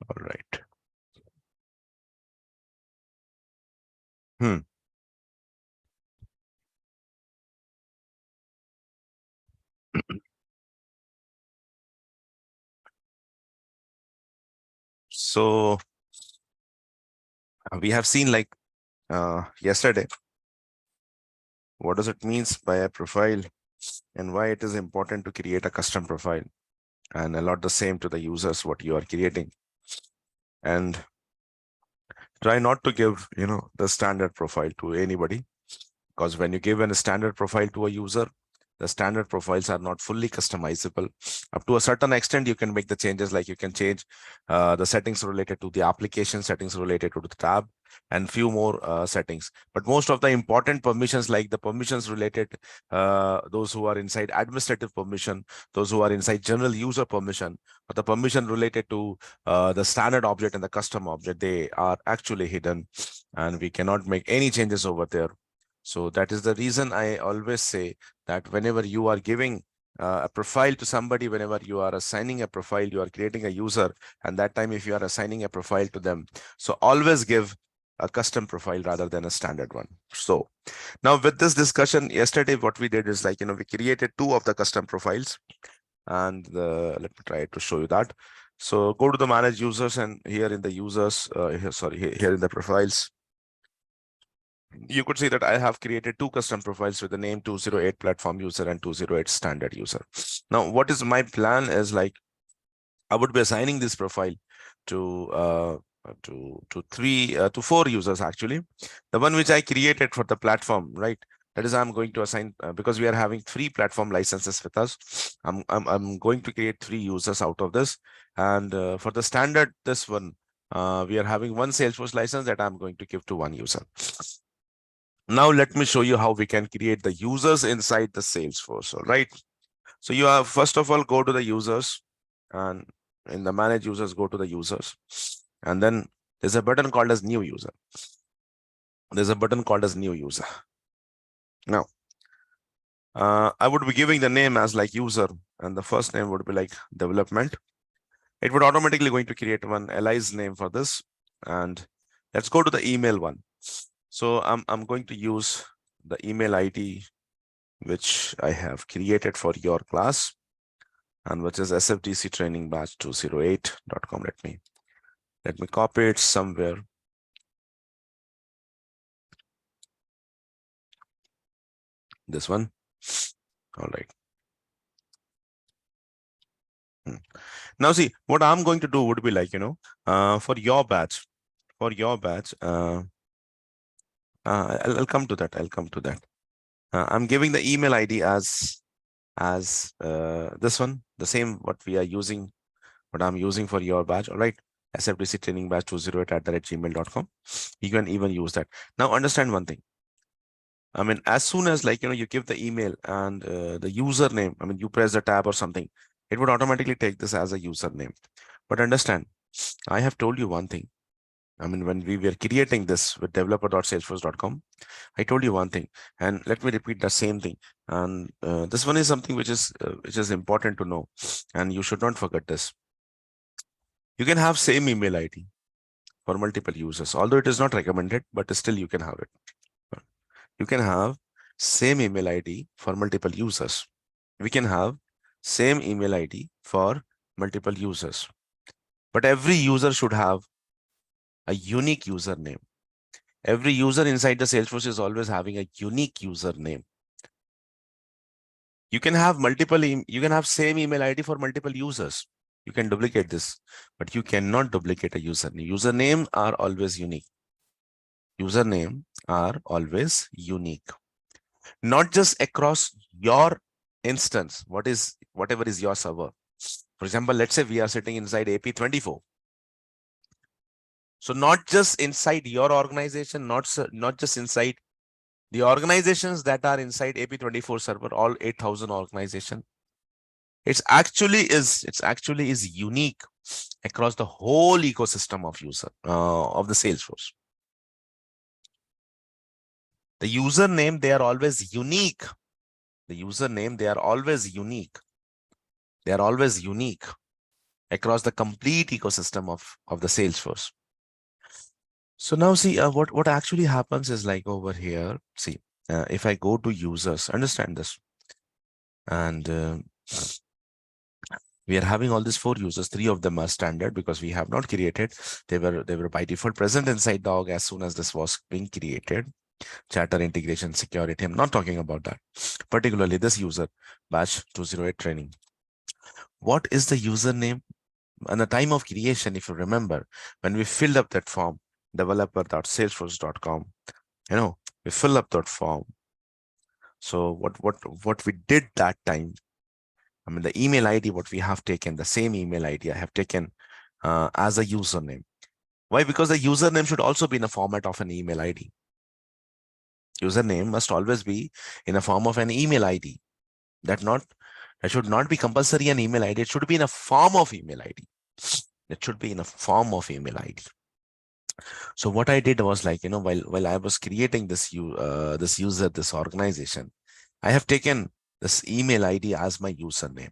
All right. Hmm. So we have seen like yesterday, what does it means by a profile and why it is important to create a custom profile and allot the same to the users what you are creating. And try not to give, the standard profile to anybody, because when you give a standard profile to a user, the standard profiles are not fully customizable. Up to a certain extent, you can make the changes, like you can change the settings related to the application, settings related to the tab, and few more settings. But most of the important permissions, like the permissions related, those who are inside administrative permission, those who are inside general user permission, or the permission related to the standard object and the custom object, they are actually hidden, and we cannot make any changes over there. So that is the reason I always say that whenever you are giving a profile to somebody, whenever you are assigning a profile, you are creating a user, and that time if you are assigning a profile to them, so always give a custom profile rather than a standard one. So now with this discussion yesterday, what we did is like, we created two of the custom profiles, and let me try to show you that. So go to the manage users, and here in the users, here in the profiles, you could see that I have created two custom profiles with the name 208 platform user and 208 standard user. Now, what is my plan is like, I would be assigning this profile to four users actually. The one which I created for the platform, right? That is, I'm going to assign because we are having 3 platform licenses with us. I'm going to create 3 users out of this, and for the standard, this one, we are having 1 Salesforce license that I'm going to give to 1 user. Now let me show you how we can create the users inside the Salesforce. All right. So you have, first of all, go to the users, and in the manage users, go to the users. And then there's a button called as new user. There's a button called as new user. Now, I would be giving the name as like user, and the first name would be like development. It would automatically going to create one Li's name for this. And let's go to the email one. So I'm going to use the email ID which I have created for your class, and which is SFDC training batch 208.com. Let me copy it somewhere. This one. All right. Now see, what I'm going to do would be like, for your batch, I'll come to that. I'm giving the email ID as this one, the same what we are using, what I'm using for your batch. All right. SFDC training batch 208@gmail.com. You can even use that. Now understand one thing. I mean, as soon as like, you give the email and the username, I mean, you press the tab or something, it would automatically take this as a username. But understand, I have told you one thing. I mean, when we were creating this with developer.salesforce.com, I told you one thing, and let me repeat the same thing. And this one is something which is important to know, and you should not forget this. You can have same email ID for multiple users, although it is not recommended, but still you can have it. You can have same email ID for multiple users. We can have same email ID for multiple users, but every user should have a unique username. Every user inside the Salesforce is always having a unique username. You can have you can have same email ID for multiple users. You can duplicate this, but you cannot duplicate a username. Username are always unique. Username are always unique. Not just across your instance, whatever is your server. For example, let's say we are sitting inside AP24. So not just inside your organization, not just inside the organizations that are inside AP24 server, all 8,000 organization. It's actually is unique across the whole ecosystem of user of the Salesforce. The username, they are always unique. The username, they are always unique. They are always unique. across the complete ecosystem of the Salesforce. So now see what actually happens is like over here, see, if I go to users, understand this, and we are having all these 4 users. 3 of them are standard because we have not created. They were by default present inside the org as soon as this was being created. Chatter integration security. I'm not talking about that. Particularly this user, batch 208 training. What is the username? And the time of creation, if you remember, when we filled up that form, developer.salesforce.com, we fill up that form. So what we did that time, I mean, the email ID, what we have taken, the same email ID I have taken as a username. Why? Because the username should also be in a format of an email ID. Username must always be in a form of an email ID. That should not be compulsory an email ID. It should be in a form of email ID. It should be in a form of email ID. So what I did was like, while I was creating this user, this organization, I have taken this email ID as my username.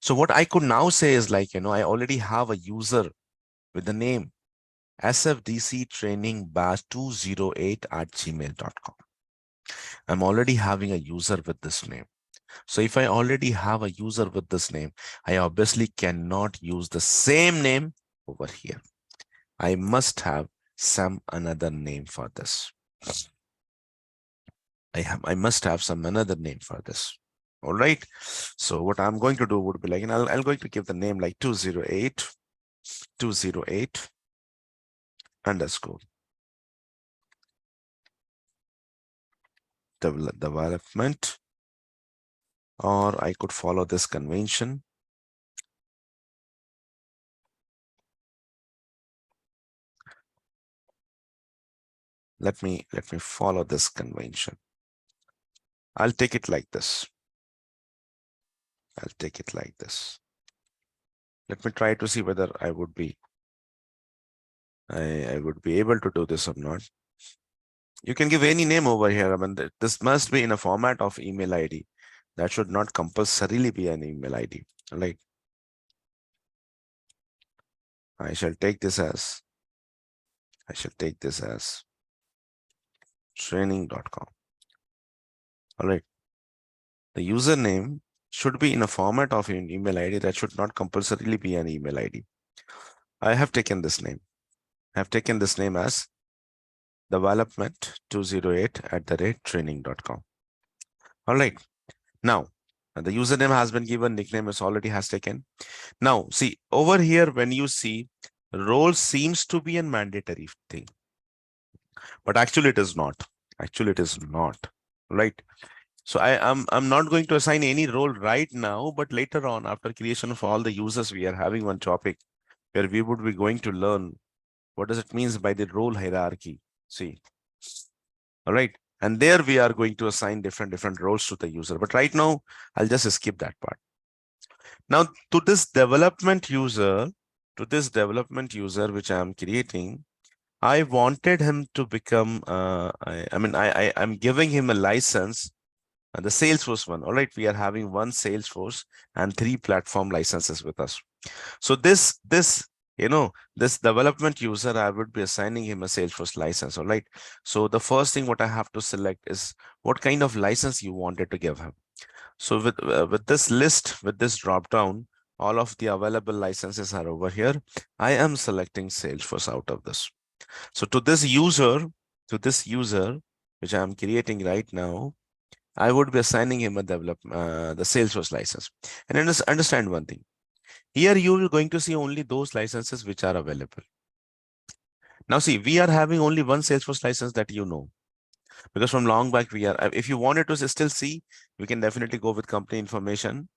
So what I could now say is like, I already have a user with the name SFDC training batch 208@gmail.com. I'm already having a user with this name. So if I already have a user with this name, I obviously cannot use the same name over here. I must have some another name for this. I must have some another name for this. All right. So what I'm going to do would be like, and I'm going to give the name like 208 underscore development, or I could follow this convention. Let me follow this convention. I'll take it like this. I'll take it like this. Let me try to see whether I would be able to do this or not. You can give any name over here. I mean, this must be in a format of email ID. That should not compulsorily be an email ID. All right. I shall take this as training.com. All right. The username should be in a format of an email ID. That should not compulsorily be an email ID. I have taken this name. I have taken this name as development208@training.com. All right. Now, the username has been given, nickname is already has taken. Now, see over here, when you see role seems to be a mandatory thing, but actually it is not. Actually, it is not. Right. So I'm not going to assign any role right now, but later on, after creation of all the users, we are having one topic where we would be going to learn what does it means by the role hierarchy. See, all right. And there we are going to assign different roles to the user. But right now, I'll just skip that part. Now, to this development user, which I am creating, I wanted him to become, I'm giving him a license, the Salesforce one. All right, we are having one Salesforce and 3 platform licenses with us. So this development user, I would be assigning him a Salesforce license. All right. So the first thing what I have to select is what kind of license you wanted to give him. So with this list, with this drop down, all of the available licenses are over here. I am selecting Salesforce out of this. So to this user, which I am creating right now, I would be assigning him the Salesforce license. And understand one thing. Here you are going to see only those licenses which are available. Now see, we are having only one Salesforce license that because from long back we are, if you wanted to still see, we can definitely go with company information,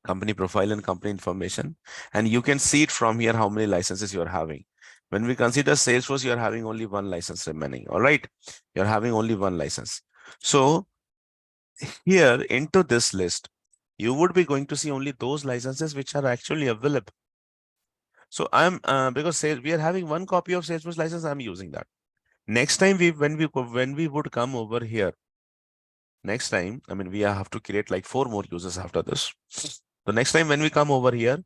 company profile and company information, and you can see it from here how many licenses you are having. When we consider Salesforce, you are having only one license remaining. All right, you're having only one license. So here into this list, you would be going to see only those licenses which are actually available. So I'm because we are having one copy of Salesforce license, I'm using that. Next time when we would come over here, next time, I mean, we have to create like 4 more users after this. So next time when we come over here,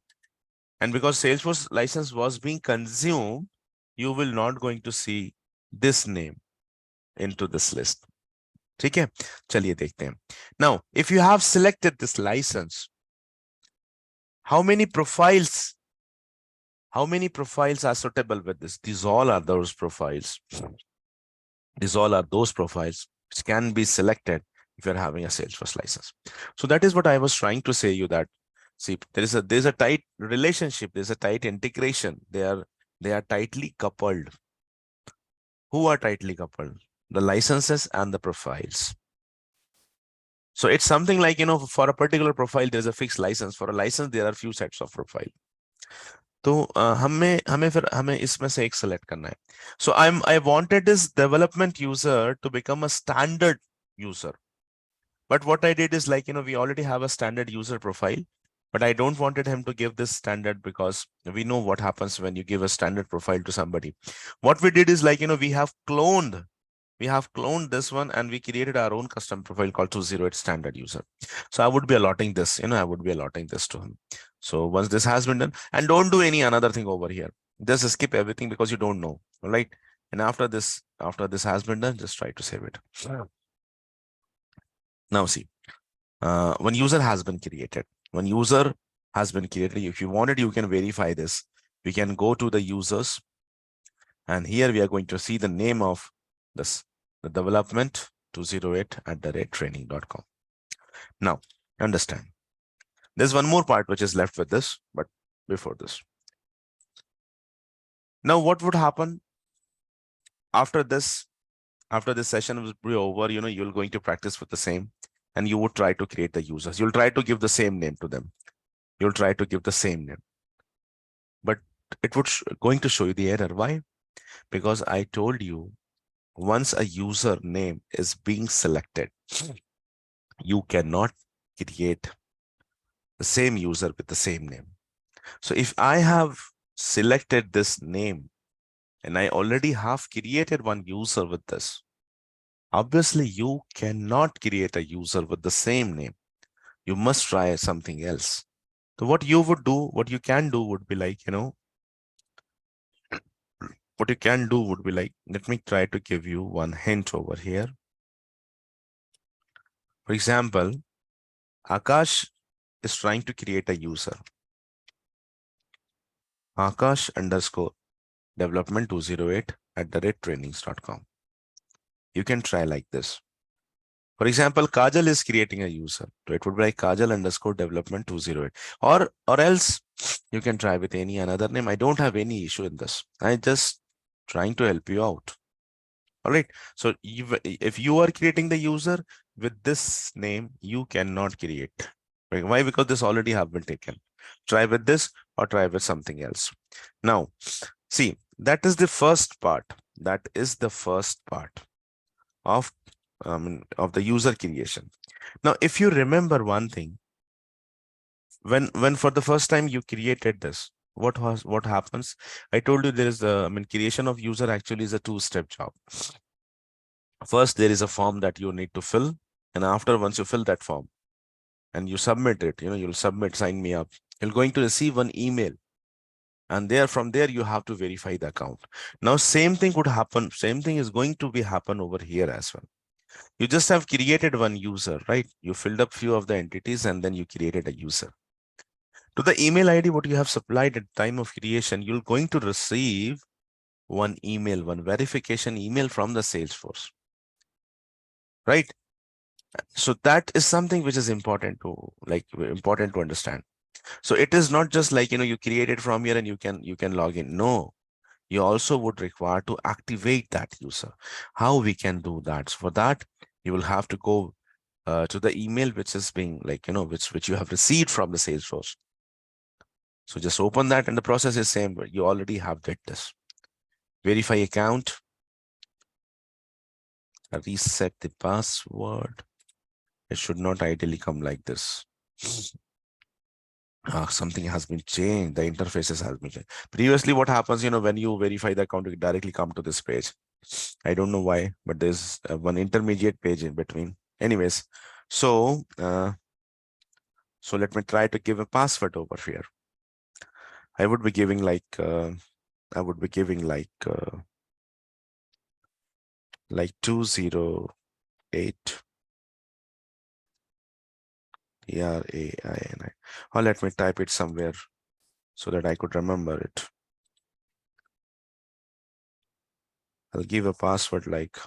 And because Salesforce license was being consumed, you will not going to see this name into this list. ठीक है, चलिए देखते हैं. Now, if you have selected this license, how many profiles are suitable with this? These all are those profiles. These all are those profiles which can be selected if you're having a Salesforce license. So that is what I was trying to say you that, see, there's a tight relationship, there's a tight integration. They are tightly coupled. Who are tightly coupled? The licenses and the profiles. So it's something like, for a particular profile, there's a fixed license. For a license, there are few sets of profile. तो हमें इसमें से एक select करना है. So I wanted this development user to become a standard user. But what I did is like, we already have a standard user profile, but I don't wanted him to give this standard because we know what happens when you give a standard profile to somebody. What we did is like, we have cloned this one and we created our own custom profile called 208 standard user. So I would be allotting this, to him. So once this has been done, and don't do any another thing over here. Just skip everything because you don't know, right? And after this has been done, just try to save it. Now see, one user has been created. If you wanted, you can verify this. We can go to the users, and here we are going to see the name of this, the development 208@training.com. Now, understand. There's one more part which is left with this, but before this. Now, what would happen after this? After this session will be over, you're going to practice with the same, and you would try to create the users. You'll try to give the same name to them. You'll try to give the same name. But it would going to show you the error. Why? Because I told you, once a user name is being selected, you cannot create the same user with the same name. So if I have selected this name and I already have created one user with this, obviously you cannot create a user with the same name. You must try something else. So what you can do would be like, let me try to give you one hint over here. For example, Akash is trying to create a user. Akash _ development 208@trainings.com. You can try like this. For example, Kajal is creating a user. So it would be like Kajal _ development 208. Or else you can try with any another name. I don't have any issue in this. I just trying to help you out. All right. So if you are creating the user with this name, you cannot create. Right? Why? Because this already have been taken. Try with this or try with something else. Now, see, that is the first part. That is the first part of the user creation. Now, if you remember one thing, when for the first time you created this, what happens? I told you there is creation of user actually is a two-step job. First, there is a form that you need to fill, and after once you fill that form and you submit it, you'll submit, sign me up, you're going to receive one email, and from there you have to verify the account. Now, same thing would happen. Same thing is going to be happen over here as well. You just have created one user, right? You filled up few of the entities and then you created a user. To the email ID, what you have supplied at the time of creation, you're going to receive one email, one verification email from the Salesforce, right? So that is something which is important to understand. So it is not just like, you create it from here and you can log in. No, you also would require to activate that user. How we can do that? So for that, you will have to go to the email which is being which you have received from the Salesforce. So just open that, and the process is same. You already have did this. Verify account. Reset the password. It should not ideally come like this. Something has been changed. The interfaces has been changed. Previously, what happens, when you verify the account, you directly come to this page. I don't know why, but there's one intermediate page in between. Anyways, so let me try to give a password over here. I would be giving like 208 ERAINI. Or let me type it somewhere so that I could remember it. I'll give a password like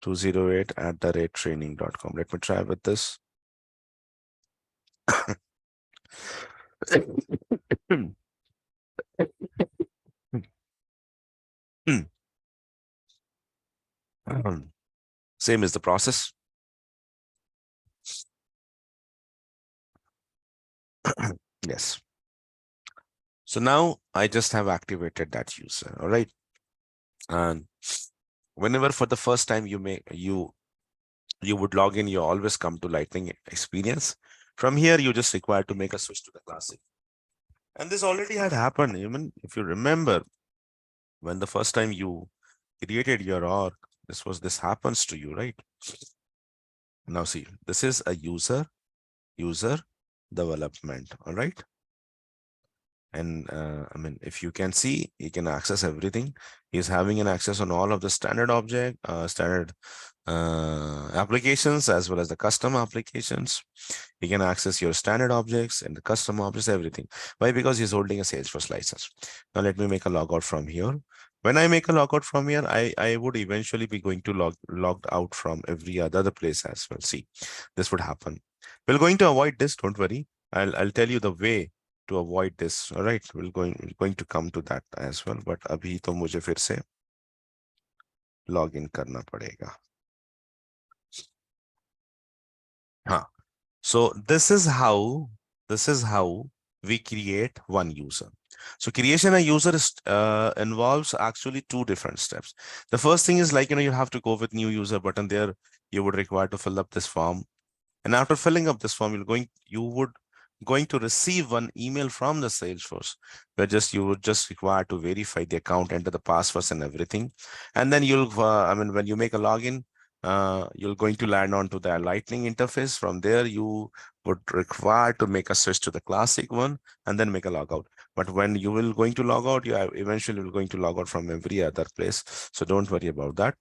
208@training.com. Let me try with this. Same is the process. Yes. So now I just have activated that user. All right. And whenever for the first time you would log in, you always come to Lightning Experience. From here, you just require to make a switch to the Classic. And this already had happened. Even if you remember, when the first time you created your org, this happens to you, right? Now see, this is a user development. All right. And I mean, if you can see, he can access everything. He's having an access on all of the standard applications as well as the custom applications. You can access your standard objects and the custom objects, everything. Why? Because he's holding a Salesforce license. Now let me make a logout from here. When I make a logout from here, I would eventually be going to logged out from every other place as well. See, this would happen. We're going to avoid this. Don't worry. I'll tell you the way to avoid this. All right, we're going to come to that as well. But अभी तो मुझे फिर से log in करना पड़ेगा. हाँ. So this is how we create one user. So creation a user involves actually two different steps. The first thing is like, you have to go with new user button there. You would require to fill up this form. And after filling up this form, you would going to receive one email from the Salesforce where you would just require to verify the account, enter the passwords and everything. And then when you make a login, you're going to land onto the Lightning interface. From there, you would require to make a switch to the classic one and then make a logout. But when you will going to log out, you are eventually going to log out from every other place. So don't worry about that.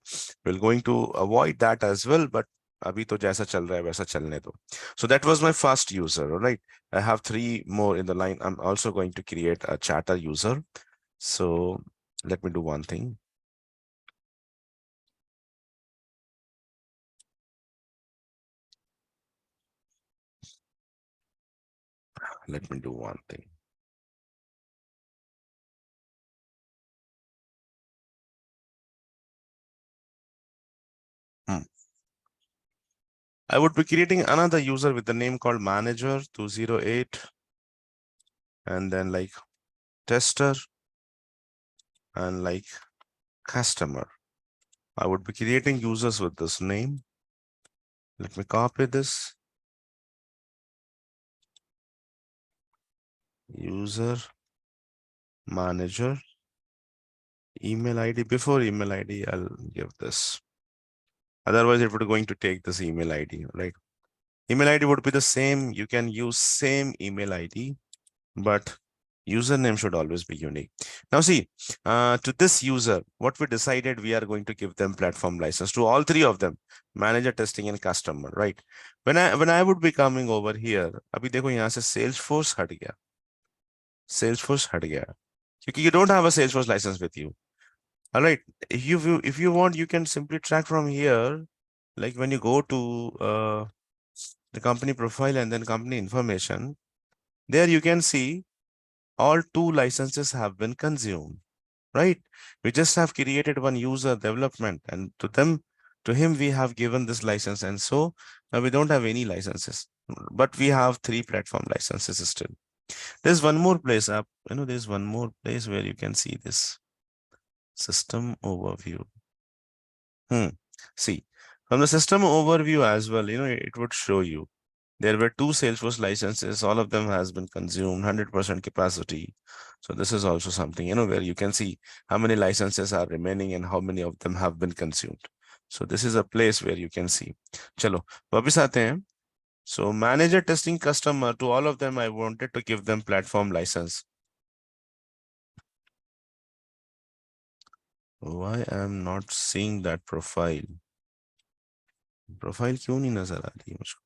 We're going to avoid that as well. But अभी तो जैसा चल रहा है वैसा चलने दो. So that was my first user. All right. I have 3 more in the line. I'm also going to create a chatter user. So let me do one thing. Let me do one thing. I would be creating another user with the name called manager 208 and then like tester and like customer. I would be creating users with this name. Let me copy this. User manager email ID. Before email ID, I'll give this. Otherwise, it would going to take this email ID, right? Email ID would be the same. You can use same email ID, but username should always be unique. Now see, to this user, what we decided, we are going to give them platform license to all 3 of them, manager, testing and customer, right? When I would be coming over here, अभी देखो यहाँ से Salesforce हट गया. Salesforce हट गया. क्योंकि you don't have a Salesforce license with you. All right. If you want, you can simply track from here. Like when you go to the company profile and then company information, there you can see all 2 licenses have been consumed, right? We just have created one user development and to him, we have given this license. And so now we don't have any licenses, but we have 3 platform licenses still. There's one more place up, there's one more place where you can see this system overview. See, from the system overview as well, it would show you there were 2 Salesforce licenses. All of them has been consumed, 100% capacity. So this is also something, where you can see how many licenses are remaining and how many of them have been consumed. So this is a place where you can see. Chalo, वापस आते हैं. So manager, testing, customer, to all of them, I wanted to give them platform license. Why I'm not seeing that profile? Profile क्यों नहीं नजर आ रही है मुझको?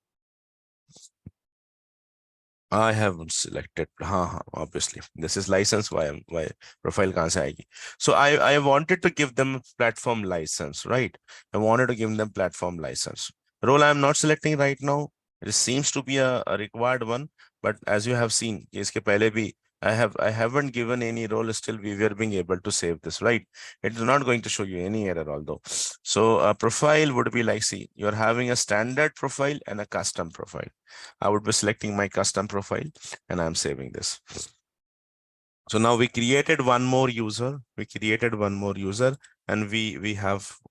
I haven't selected. हाँ, obviously. This is license. Why profile कहाँ से आएगी? So I wanted to give them platform license, right? I wanted to give them platform license. Role I am not selecting right now. It seems to be a required one, but as you have seen, इसके पहले भी I haven't given any role. Still, we were being able to save this, right? It is not going to show you any error, although. So a profile would be like, see, you're having a standard profile and a custom profile. I would be selecting my custom profile and I'm saving this. So now we created one more user. We created one more user and we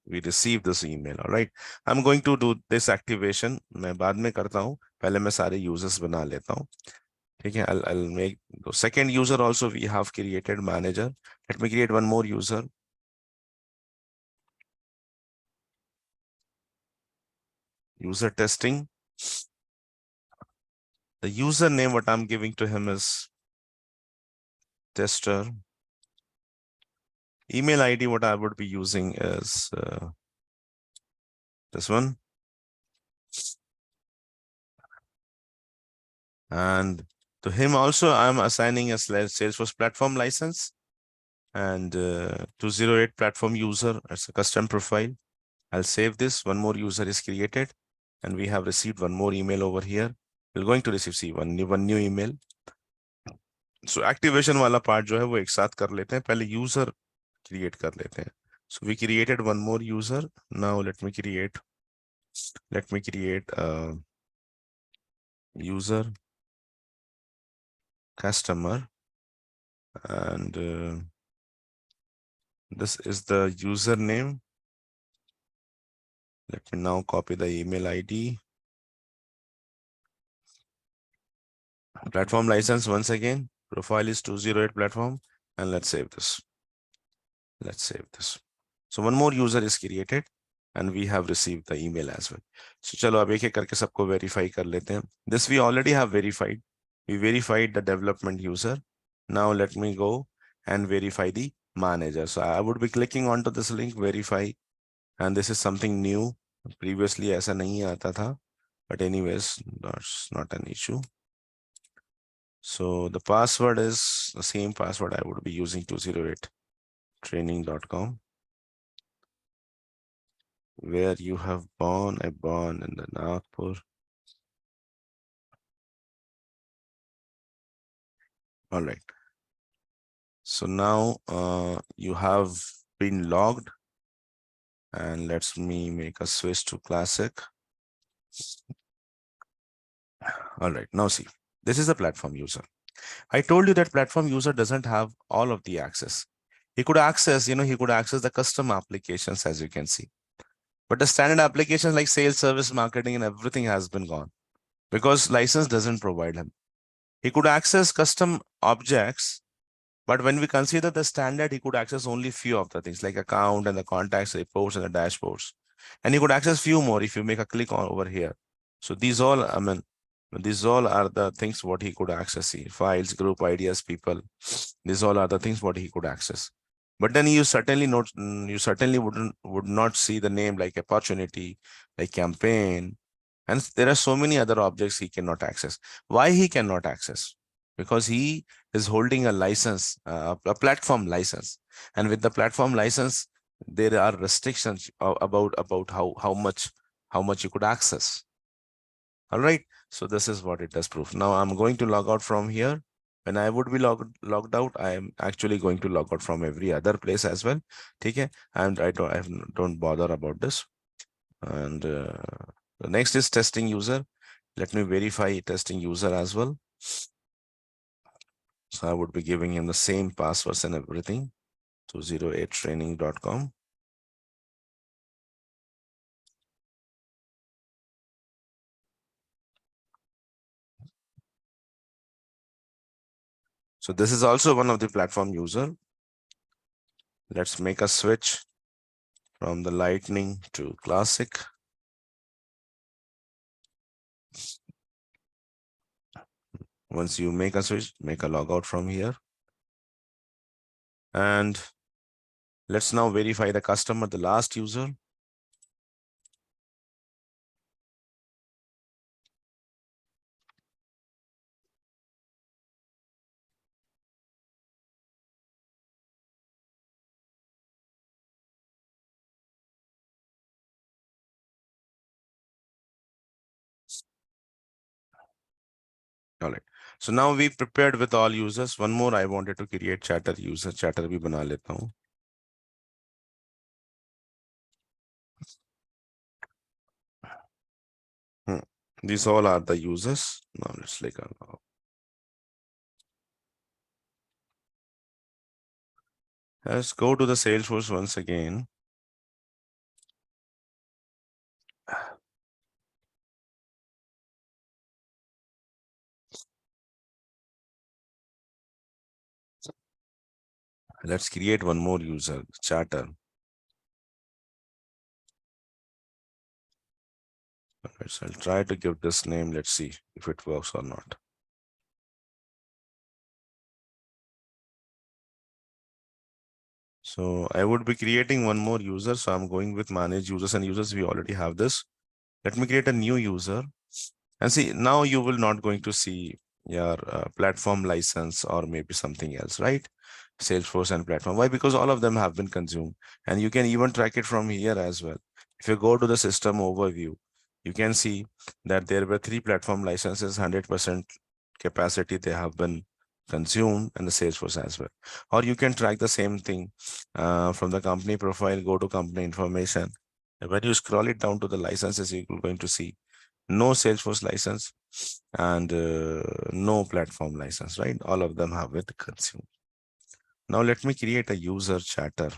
received this email. All right. I'm going to do this activation. मैं बाद में करता हूँ. पहले मैं सारे users बना लेता हूँ. ठीक है. I'll make the second user also. We have created manager. Let me create one more user. User testing. The username what I'm giving to him is tester. Email ID what I would be using is this one. And to him also, I'm assigning a Salesforce platform license and 208 platform user as a custom profile. I'll save this. One more user is created and we have received one more email over here. We're going to receive one new email. So activation wala part जो है वो एक साथ कर लेते हैं. पहले user create कर लेते हैं. So we created one more user. Now let me create user customer and this is the username. Let me now copy the email ID. Platform license once again. Profile is 208 platform. And let's save this. Let's save this. So one more user is created and we have received the email as well. So चलो अब एक एक करके सबको verify कर लेते हैं. This we already have verified. We verified the development user. Now let me go and verify the manager. So I would be clicking onto this link, verify. And this is something new. Previously ऐसा नहीं आता था. But anyways, that's not an issue. So the password is the same password I would be using 208training.com. Where you have born, I born in the Nagpur. All right. So now you have been logged and let's me make a switch to classic. All right, now see, this is the platform user. I told you that platform user doesn't have all of the access. He could access, he could access the custom applications as you can see. But the standard applications like sales, service, marketing, and everything has been gone because license doesn't provide him. He could access custom objects, but when we consider the standard, he could access only few of the things like account and the contacts, reports, and the dashboards. And he could access few more if you make a click on over here. So these all, these all are the things what he could access here. Files, group, ideas, people. These all are the things what he could access. But then you certainly would not see the name like opportunity, like campaign. And there are so many other objects he cannot access. Why he cannot access? Because he is holding a license, a platform license. And with the platform license, there are restrictions about how much you could access. All right. So this is what it does prove. Now I'm going to log out from here. When I would be logged out, I am actually going to log out from every other place as well. Okay. And I don't bother about this. And the next is testing user. Let me verify testing user as well. So I would be giving him the same passwords and everything. 208training.com. So this is also one of the platform user. Let's make a switch from the Lightning to Classic. Once you make a switch, make a logout from here. And Let's now verify the customer, the last user. All right. So now we prepared with all users. One more, I wanted to create chatter user. Chatter भी बना लेता हूँ. These all are the users. Now let's click on. Let's go to the Salesforce once again. Let's create one more user, chatter. Okay, so I'll try to give this name. Let's see if it works or not. So I would be creating one more user. So I'm going with manage users and users. We already have this. Let me create a new user. And see, now you will not going to see your platform license or maybe something else, right? Salesforce and platform. Why? Because all of them have been consumed. And you can even track it from here as well. If you go to the system overview, you can see that there were 3 platform licenses, 100% capacity they have been consumed, and the Salesforce as well. Or you can track the same thing from the company profile, go to company information. And when you scroll it down to the licenses, you're going to see no Salesforce license and no platform license, right? All of them have it consumed. Now let me create a user chatter.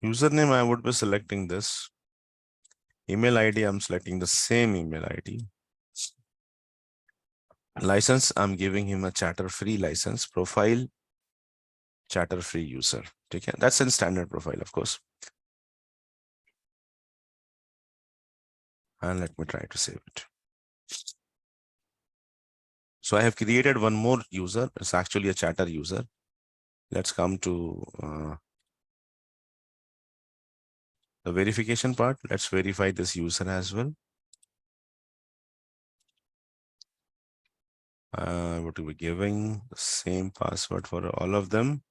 Username, I would be selecting this. Email ID, I'm selecting the same email ID. License, I'm giving him a chatter free license. Profile, chatter free user. Okay, that's in standard profile, of course. And let me try to save it. So I have created one more user. It's actually a chatter user. Let's come to the verification part. Let's verify this user as well. What to be giving the same password for all of them.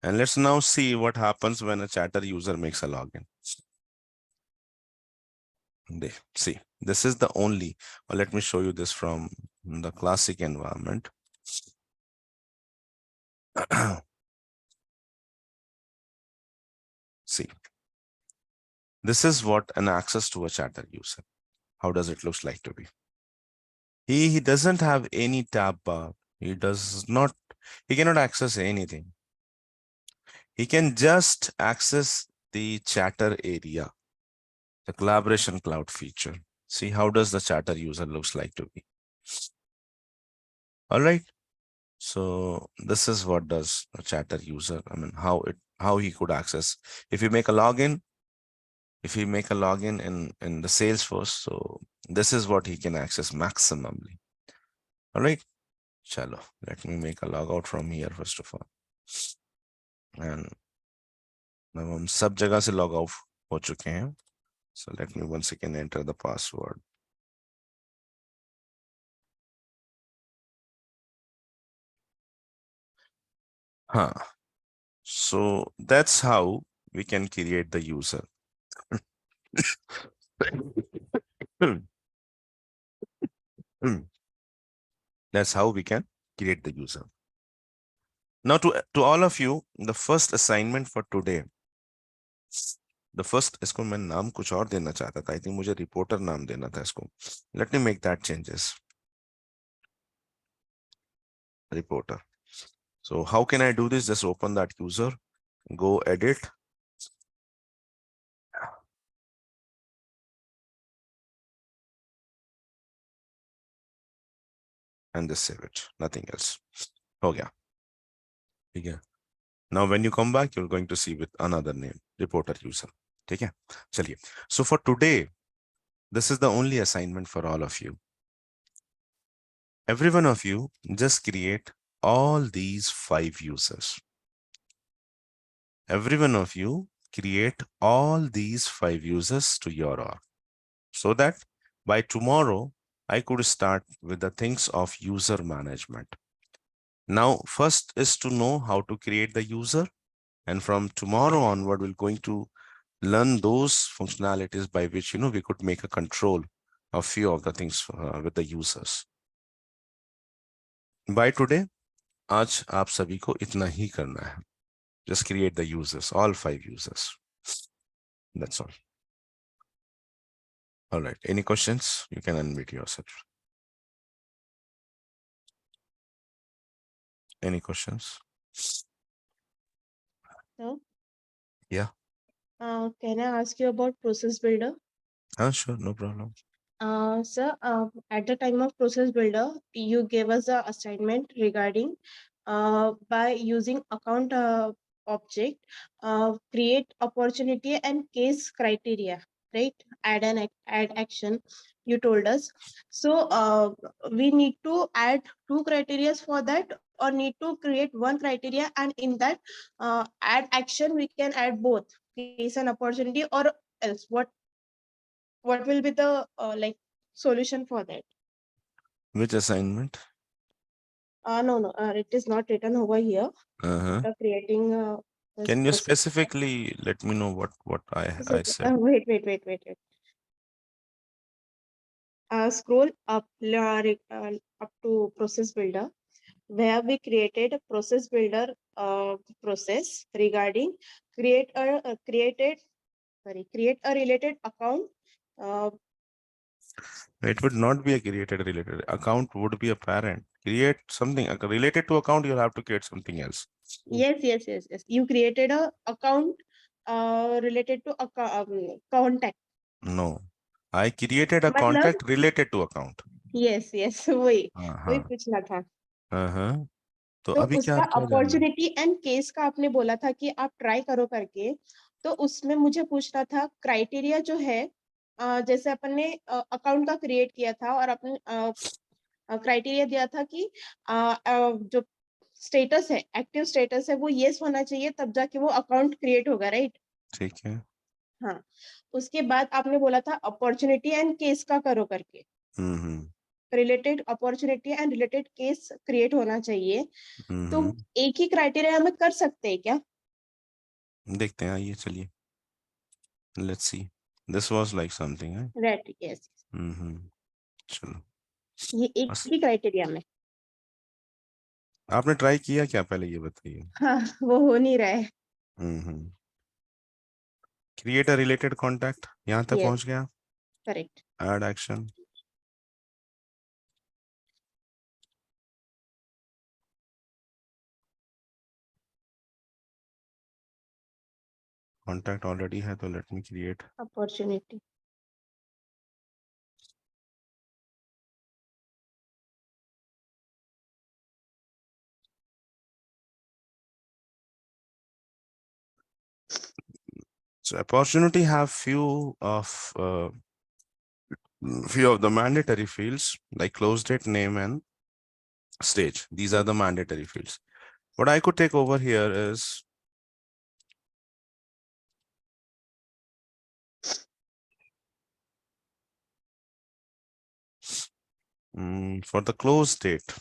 And let's now see what happens when a chatter user makes a login. See, this is the only, well, let me show you this from the classic environment. See, this is what an access to a chatter user. How does it look like to be? He doesn't have any tab bar. He cannot access anything. He can just access the chatter area, the collaboration cloud feature. See, how does the chatter user looks like to be? All right. So this is what does a chatter user, I mean, how he could access. If you make a login, in the Salesforce, so this is what he can access maximally. All right. Chalo, let me make a logout from here first of all. And now हम सब जगह से log out हो चुके हैं. So let me once again enter the password. Huh. So that's how we can create the user. That's how we can create the user. Now to all of you, the first assignment for today, the first, इसको मैं नाम कुछ और देना चाहता था. I think मुझे reporter नाम देना था इसको. Let me make that changes. Reporter. So how can I do this? Just open that user, go edit. and just save it, nothing else. हो गया, ठीक है. Now when you come back, you're going to see with another name, reporter user. ठीक है, चलिए. So for today, this is the only assignment for all of you. Every one of you just create all these 5 users. Every one of you create all these 5 users to your org, so that by tomorrow I could start with the things of user management. Now, first is to know how to create the user, and from tomorrow onward, we're going to learn those functionalities by which we could make a control of few of the things with the users. By today, आज आप सभी को इतना ही करना है. Just create the users, all 5 users. That's all. All right. Any questions? You can unmute yourself. Any questions? So, Yeah. can I ask you about process builder? Sure, no problem. Sir, at the time of process builder, you gave us a assignment regarding by using account object, create opportunity and case criteria, right? Add action. You told us. So we need to add 2 criteria for that, or need to create 1 criteria, and in that add action we can add both case and opportunity, or else what will be the like solution for that? Which assignment? No, it is not written over here. Uh-huh. Creating this Can you process. specifically let me know what Yes, I yes. said? Wait. Scroll up, up to process builder, where we created a process builder process regarding create a related account. Uh, It would not be a created related account, would be a parent. Create something related to account, you'll have to create something else. yes. You created a account related to contact. No. I created a मतलब contact related to account. Yes वही वही हाँ. पूछना था. हाँ. तो तो अभी क्या उसका क्या जानना है? अपॉर्चुनिटी एंड केस का आपने बोला था कि आप ट्राई करो करके, तो उसमें मुझे पूछना था क्राइटेरिया जो है, जैसे अपन ने अकाउंट का क्रिएट किया था और अपने क्राइटेरिया दिया था कि जो स्टेटस है, एक्टिव स्टेटस है, वो येस होना चाहिए, तब जाके वो अकाउंट क्रिएट होगा, राइट? ठीक है. हाँ. उसके बाद आपने बोला था अपॉर्चुनिटी एंड केस का करो करके, hmm. Related opportunity and related case create होना चाहिए. तो हम्म. एक ही क्राइटेरिया में कर सकते हैं क्या? देखते हैं, आइए चलिए. Let's see. This was like something, right? Right, yes. चलो. ये एक बस ही क्राइटेरिया में. आपने ट्राई किया क्या, पहले ये बताइए. हाँ, वो हो नहीं रहा है. हम्म. क्रिएट अ रिलेटेड कॉन्टैक्ट, यहाँ तक यस, पहुंच गया. Correct. Add action. Contact already है, तो let me create. Opportunity. So opportunity have few of the mandatory fields like close date, name, and stage. These are the mandatory fields. What I could take over here is for the close date.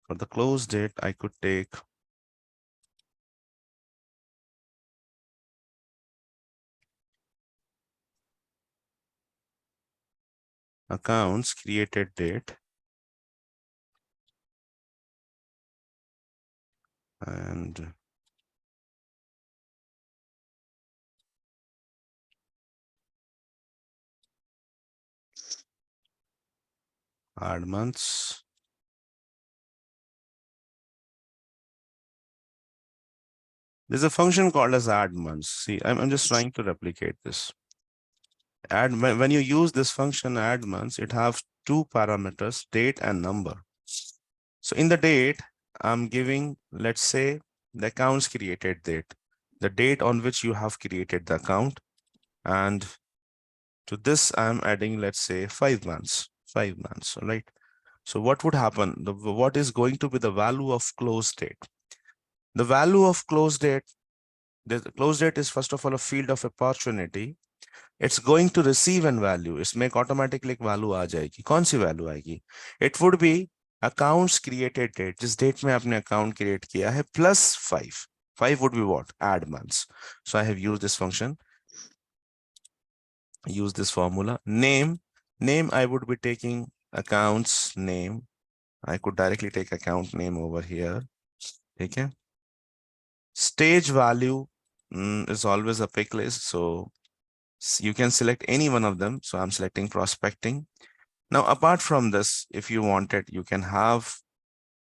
For the close date, I could take accounts created date and add months. There's a function called as add months. See, I'm just trying to replicate this. Add, when you use this function add months, it has two parameters, date and number. So in the date, I'm giving, let's say, the accounts created date, the date on which you have created the account. And to this, I'm adding, let's say, 5 months, 5 months, all right? So what would happen? What is going to be the value of close date? The value of close date, the close date is first of all a field of opportunity. It's going to receive an value. इसमें एक automatically एक value आ जाएगी. कौन सी value आएगी? It would be accounts created date. जिस date में आपने account create किया है plus 5. 5 would be what? Add months. So I have used this function. Use this formula. Name. I would be taking accounts name. I could directly take account name over here. Okay. Stage value is always a pick list. So you can select any one of them. So I'm selecting prospecting. Now, apart from this, if you want it, you can have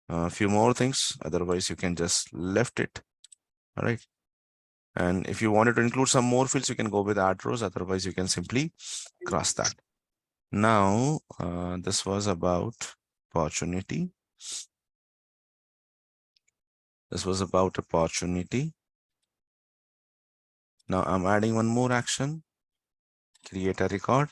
a few more things. Otherwise, you can just left it. All right. And if you wanted to include some more fields, you can go with add rows. Otherwise, you can simply cross that. Now, this was about opportunity. This was about opportunity. Now I'm adding one more action. Create a record.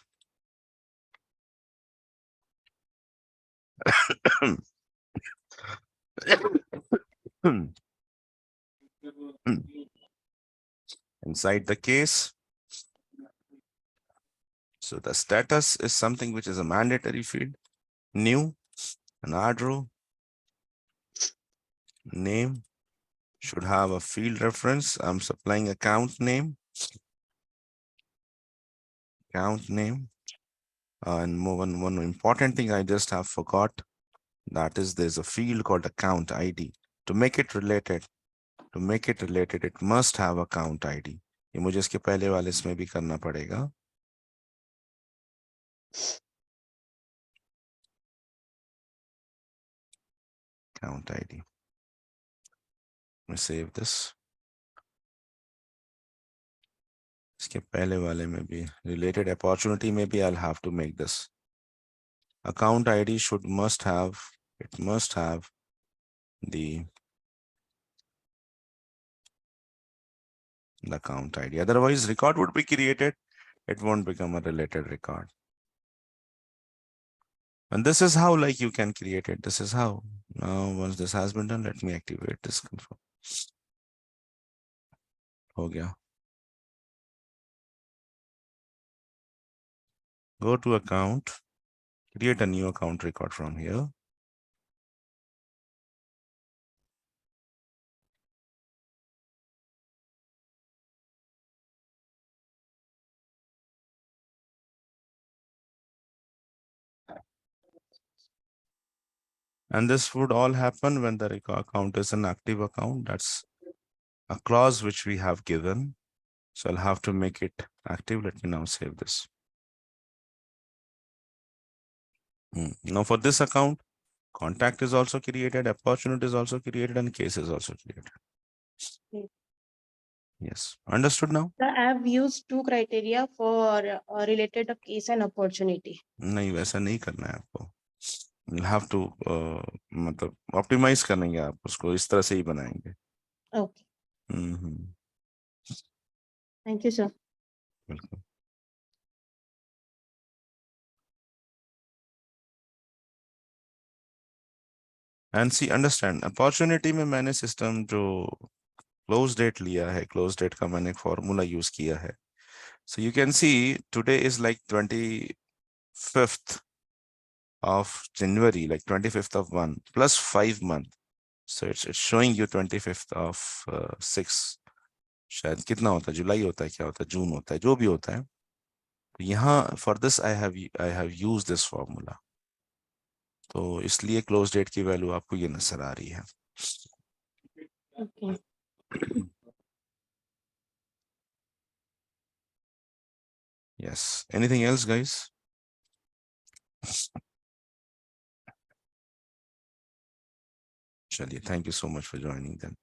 Inside the case. So the status is something which is a mandatory field. New, an add row. Name should have a field reference. I'm supplying account name. Account name. And one important thing I just have forgot. That is, there's a field called account ID. To make it related, it must have account ID. ये मुझे इसके पहले वाले इसमें भी करना पड़ेगा. Account ID. Let me save this. इसके पहले वाले में भी related opportunity में भी I'll have to make this. Account ID must have the account ID. Otherwise, record would be created. It won't become a related record. And this is how like you can create it. This is how. Now, once this has been done, let me activate this confirm. हो गया. Go to account, create a new account record from here. And this would all happen when the account is an active account. That's a clause which we have given. So I'll have to make it active. Let me now save this. Now for this account, contact is also created, opportunity is also created, and case is also created. Yes, understood now? I have used two criteria for related to case and opportunity. नहीं वैसा नहीं करना है आपको. You'll have to मतलब optimize करेंगे आप उसको इस तरह से ही बनाएंगे. Okay. Thank you, sir. Welcome. And see, understand, opportunity में मैंने system जो close date लिया है, close date का मैंने formula use किया है. So you can see today is like 25th of January, like 25th of 1 plus 5 month. So it's showing you 25th of 6. शायद कितना होता है, जुलाई होता है, क्या होता है, जून होता है, जो भी होता है. तो यहाँ for this I have used this formula. तो इसलिए close date की वैल्यू आपको ये नजर आ रही है. Okay. Yes. Anything else, guys? Chaliye, thank you so much for joining then.